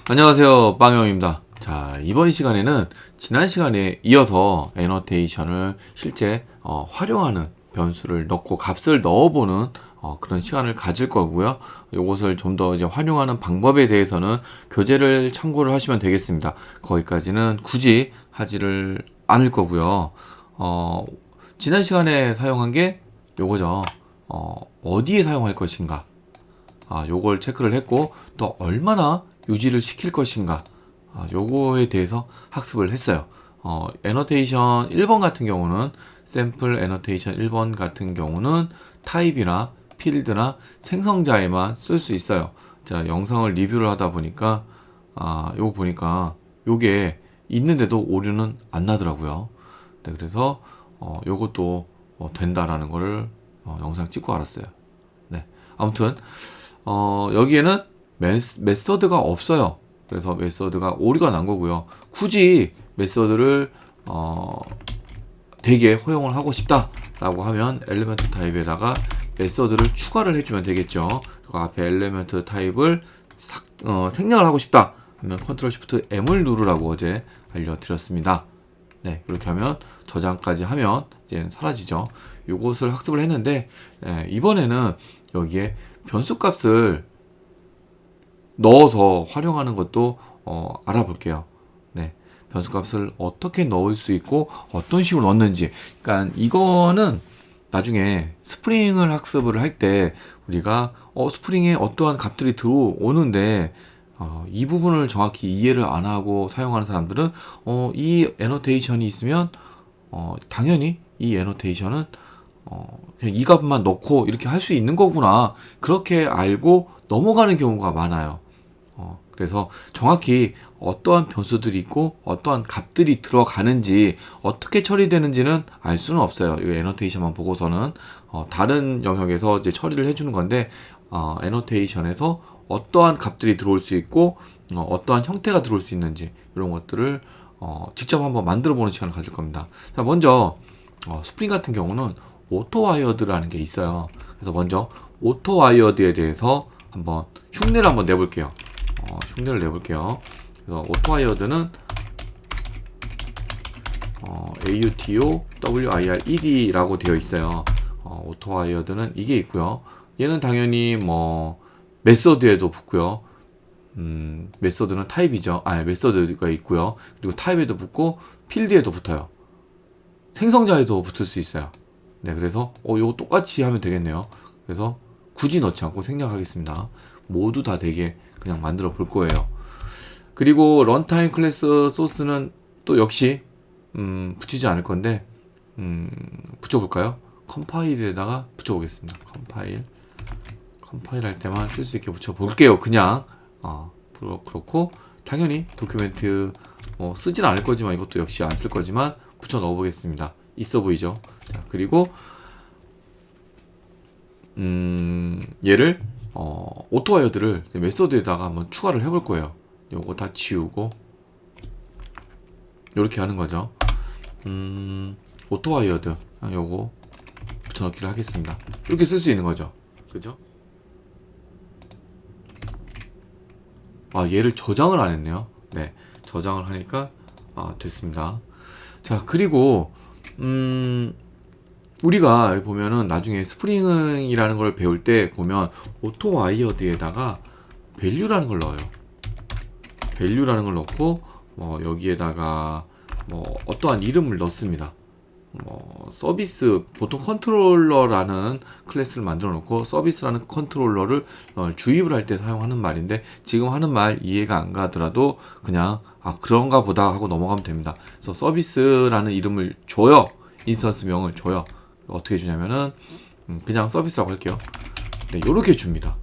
안녕하세요, 빵형입니다. 자, 이번 시간에는 지난 시간에 이어서 애너테이션을 실제 활용하는 변수를 넣고 값을 넣어보는 그런 시간을 가질 거고요. 이것을 좀 더 이제 활용하는 방법에 대해서는 교재를 참고를 하시면 되겠습니다. 거기까지는 굳이 하지를 않을 거고요. 지난 시간에 사용한 게 요거죠. 어디에 사용할 것인가. 요걸 체크를 했고 또 얼마나 유지를 시킬 것인가, 요거에 대해서 학습을 했어요. 애너테이션 1번 같은 경우는 샘플 애너테이션 1번 같은 경우는 타입이나 필드나 생성자에만 쓸 수 있어요. 자, 영상을 리뷰를 하다 보니까 요거 보니까 요게 있는데도 오류는 안 나더라고요. 네, 그래서 요것도 된다라는 거를 영상 찍고 알았어요. 네, 아무튼 여기에는 메서드가 없어요. 그래서 메서드가 오류가 난 거고요. 굳이 메서드를 되게 허용을 하고 싶다라고 하면 엘리멘트 타입에다가 메서드를 추가를 해주면 되겠죠. 그 앞에 엘리멘트 타입을 생략을 하고 싶다 하면 컨트롤 시프트 M을 누르라고 어제 알려드렸습니다. 네, 이렇게 하면 저장까지 하면 이제 사라지죠. 요것을 학습을 했는데 이번에는 여기에 변수값을 넣어서 활용하는 것도 알아볼게요. 네, 변수값을 어떻게 넣을 수 있고 어떤 식으로 넣는지. 그러니까 이거는 나중에 스프링을 학습을 할 때 우리가 스프링에 어떠한 값들이 들어오는데 이 부분을 정확히 이해를 안 하고 사용하는 사람들은 이 애노테이션이 있으면 당연히 이 애노테이션은 그냥 이 값만 넣고 이렇게 할 수 있는 거구나, 그렇게 알고 넘어가는 경우가 많아요. 그래서 정확히 어떠한 변수들이 있고 어떠한 값들이 들어가는지 어떻게 처리되는지는 알 수는 없어요. 이 애노테이션만 보고서는 다른 영역에서 이제 처리를 해주는 건데 애노테이션에서 어떠한 값들이 들어올 수 있고 어떠한 형태가 들어올 수 있는지 이런 것들을 직접 한번 만들어 보는 시간을 가질 겁니다. 자, 먼저 스프링 같은 경우는 오토와이어드라는 게 있어요. 그래서 먼저 오토와이어드에 대해서 한번 흉내를 한번 내볼게요. 흉내를 내볼게요. 그래서 오토와이어드는 AUTOWIRED라고 되어 있어요. 오토와이어드는 이게 있고요. 얘는 당연히 뭐 메서드에도 붙고요. 메서드는 타입이죠. 메서드가 있고요. 그리고 타입에도 붙고 필드에도 붙어요. 생성자에도 붙을 수 있어요. 네, 그래서 이거 똑같이 하면 되겠네요. 그래서 굳이 넣지 않고 생략하겠습니다. 모두 다 되게 그냥 만들어 볼 거예요. 그리고 런타임 클래스 소스는 또 역시 붙이지 않을 건데 붙여볼까요? 컴파일에다가 붙여보겠습니다. 컴파일 할 때만 쓸 수 있게 붙여볼게요. 그냥 그렇고 당연히 도큐멘트 쓰진 않을 거지만 이것도 역시 안 쓸 거지만 붙여 넣어 보겠습니다. 있어 보이죠? 자, 그리고 얘를 오토와이어드를 메서드에다가 한번 추가를 해볼 거예요. 요거 다 지우고 이렇게 하는 거죠. 오토와이어드 요거 붙여넣기를 하겠습니다. 이렇게 쓸 수 있는 거죠. 그죠? 얘를 저장을 안 했네요. 네, 저장을 하니까 됐습니다. 자, 그리고 우리가 보면은 나중에 스프링이라는 걸 배울 때 보면 오토와이어드에다가 밸류라는 걸 넣어요. 밸류라는 걸 넣고 여기에다가 어떠한 이름을 넣습니다. 서비스, 보통 컨트롤러라는 클래스를 만들어 놓고 서비스라는 컨트롤러를 주입을 할 때 사용하는 말인데, 지금 하는 말 이해가 안 가더라도 그냥 그런가 보다 하고 넘어가면 됩니다. 그래서 서비스라는 이름을 줘요. 인스턴스 명을 줘요. 어떻게 주냐면은 그냥 서비스라고 할게요. 네, 요렇게 줍니다.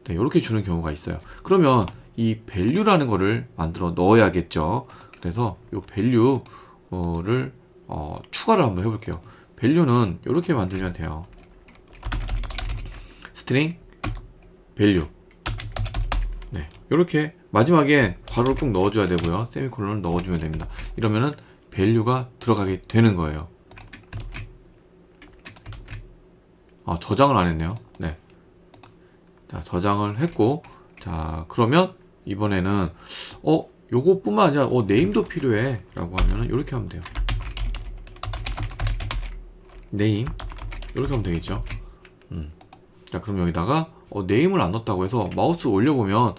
네, 요렇게 주는 경우가 있어요. 그러면 이 value라는 거를 만들어 넣어야겠죠. 그래서 요 value를 추가를 한번 해볼게요. value는 이렇게 만들면 돼요. string value. 네, 이렇게 마지막에 괄호를 꼭 넣어줘야 되고요. 세미콜론을 넣어주면 됩니다. 이러면은 value가 들어가게 되는 거예요. 저장을 안 했네요. 네, 자, 저장을 했고, 자, 그러면 이번에는 요거뿐만 아니라 네임도 필요해 라고 하면은 이렇게 하면 돼요. 네임 이렇게 하면 되겠죠. 자, 그럼 여기다가 네임을 안 넣었다고 해서 마우스 올려보면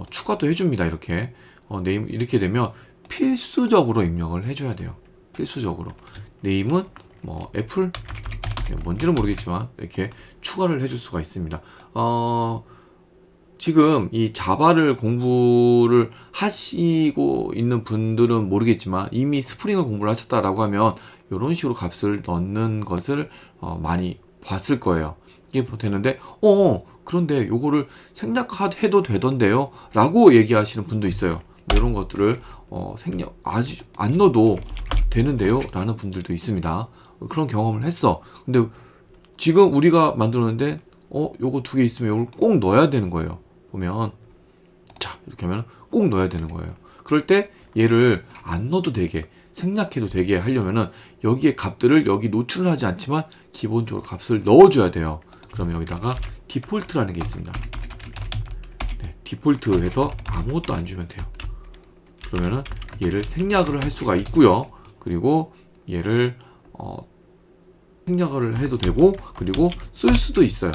추가도 해줍니다. 이렇게 네임 이렇게 되면 필수적으로 입력을 해줘야 돼요. 필수적으로 네임은 뭐 애플 뭔지는 모르겠지만 이렇게 추가를 해줄 수가 있습니다. 지금 이 자바를 공부를 하시고 있는 분들은 모르겠지만 이미 스프링을 공부를 하셨다라고 하면 이런 식으로 값을 넣는 것을 많이 봤을 거예요. 이게 되는데 그런데 요거를 생략해도 되던데요 라고 얘기하시는 분도 있어요. 이런 것들을 생략 아주 안 넣어도 되는데요 라는 분들도 있습니다. 그런 경험을 했어. 근데 지금 우리가 만들었는데 요거 두 개 있으면 요걸 꼭 넣어야 되는 거예요. 보면 자, 이렇게 하면 꼭 넣어야 되는 거예요. 그럴 때 얘를 안 넣어도 되게 생략해도 되게 하려면은 여기에 값들을 여기 노출을 하지 않지만 기본적으로 값을 넣어줘야 돼요. 그러면 여기다가 디폴트라는 게 있습니다. 네, 디폴트 해서 아무것도 안 주면 돼요. 그러면은 얘를 생략을 할 수가 있고요. 그리고 얘를 생략을 해도 되고, 그리고 쓸 수도 있어요.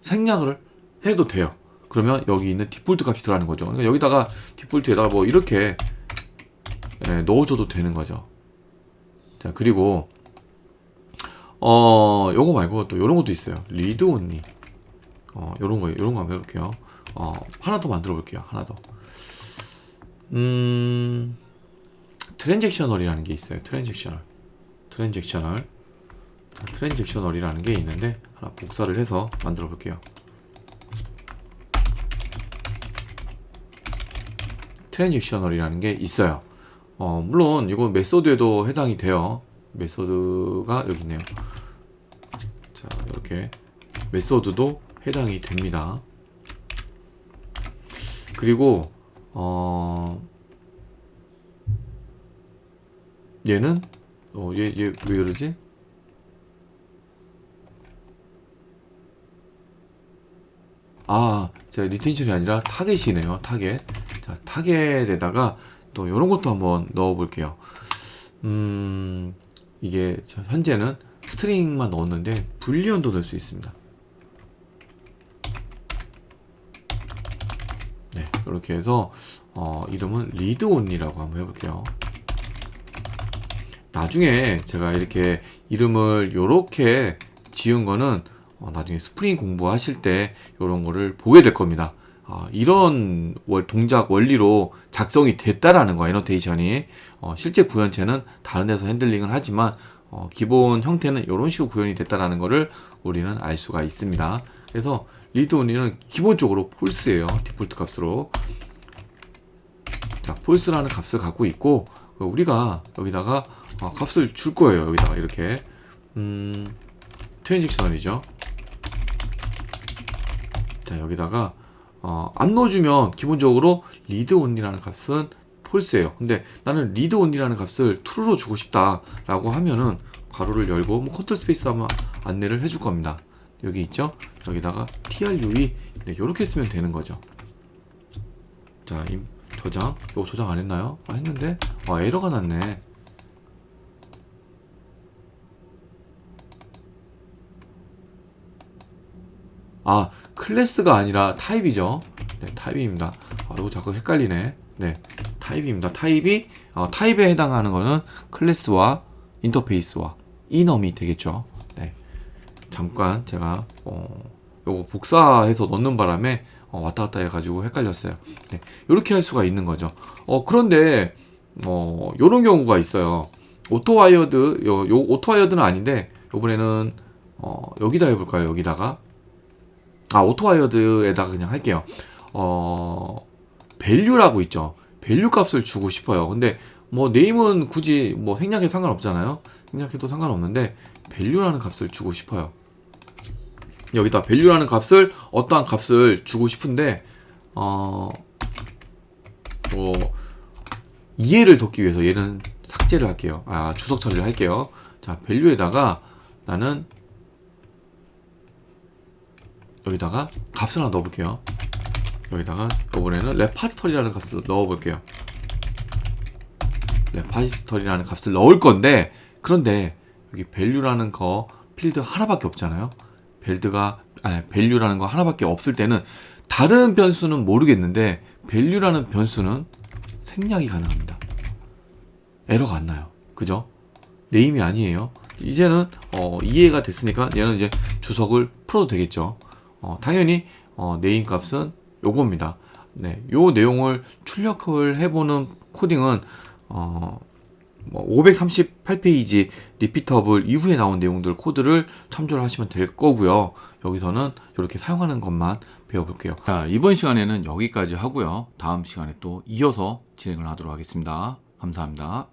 생략을 해도 돼요. 그러면 여기 있는 디폴트 값이 들어가는 거죠. 그러니까 여기다가 디폴트에다가 뭐 이렇게 넣어줘도 되는 거죠. 자, 그리고 요거 말고 또 요런 것도 있어요. 리드 온리. 요런 거예요. 요런 거 한번 해볼게요. 하나 더 만들어 볼게요. 하나 더. 트랜잭셔널이라는 게 있어요. 트랜잭셔널이라는 게 있는데 하나 복사를 해서 만들어 볼게요. 트랜잭셔널이라는 게 있어요. 물론 이거 메소드에도 해당이 돼요. 메소드가 여기 있네요. 자, 이렇게 메소드도 해당이 됩니다. 그리고 얘는 얘 왜 그러지? 제가 리텐션이 아니라 타겟이네요. 타겟. 자, 타겟에다가 또 이런 것도 한번 넣어 볼게요. 이게 현재는 스트링만 넣었는데 불리언도 넣을 수 있습니다. 네, 이렇게 해서 이름은 리드 온리라고 한번 해볼게요. 나중에 제가 이렇게 이름을 이렇게 지은 거는 나중에 스프링 공부하실 때 이런 거를 보게 될 겁니다. 이런 동작 원리로 작성이 됐다라는 거, 애너테이션이. 실제 구현체는 다른 데서 핸들링을 하지만 기본 형태는 이런 식으로 구현이 됐다라는 거를 우리는 알 수가 있습니다. 그래서 리드 온리는 기본적으로 폴스예요. 디폴트 값으로. 자, 폴스라는 값을 갖고 있고, 우리가 여기다가 값을 줄 거예요. 여기다가 이렇게 트랜잭셔널이죠. 자, 여기다가 안 넣어주면 기본적으로 리드 온리라는 값은 폴스예요. 근데 나는 리드 온리라는 값을 true로 주고 싶다 라고 하면은 괄호를 열고 뭐 컨트롤 스페이스 하면 안내를 해줄 겁니다. 여기 있죠? 여기다가 true 네, 이렇게 쓰면 되는 거죠. 자, 저장. 이거 저장 안 했나요? 했는데 에러가 났네. 클래스가 아니라 타입이죠. 네, 타입입니다. 이거 자꾸 헷갈리네. 네, 타입입니다. 타입에 해당하는 거는 클래스와 인터페이스와 이넘이 되겠죠. 네, 잠깐 제가 요거 복사해서 넣는 바람에 왔다 갔다 해가지고 헷갈렸어요. 네, 이렇게 할 수가 있는 거죠. 그런데 요런 경우가 있어요. 오토와이어드, 요 오토와이어드는 아닌데 요번에는 여기다 해볼까요? 여기다가 오토와이어드에다가 그냥 할게요. 밸류라고 있죠. 밸류 값을 주고 싶어요. 근데 뭐 네임은 굳이 뭐 생략해도 상관없잖아요. 생략해도 상관없는데 밸류라는 값을 주고 싶어요. 여기다 밸류라는 값을 어떠한 값을 주고 싶은데 이해를 돕기 위해서 얘는 삭제를 할게요. 주석 처리를 할게요. 자, 밸류에다가 나는 여기다가 값을 하나 넣어볼게요. 여기다가 이번에는 레파지터리라는 값을 넣어볼게요. 레파지터리라는 값을 넣을 건데, 그런데 여기 value라는 거 필드 하나밖에 없잖아요. value라는 거 하나밖에 없을 때는 다른 변수는 모르겠는데 value라는 변수는 생략이 가능합니다. 에러가 안 나요. 그죠? 네임이 아니에요. 이제는 이해가 됐으니까 얘는 이제 주석을 풀어도 되겠죠. 당연히 네임 값은 요겁니다. 네, 요 내용을 출력을 해보는 코딩은 뭐 538페이지 리피터블 이후에 나온 내용들 코드를 참조를 하시면 될 거고요. 여기서는 이렇게 사용하는 것만 배워볼게요. 자, 이번 시간에는 여기까지 하고요. 다음 시간에 또 이어서 진행을 하도록 하겠습니다. 감사합니다.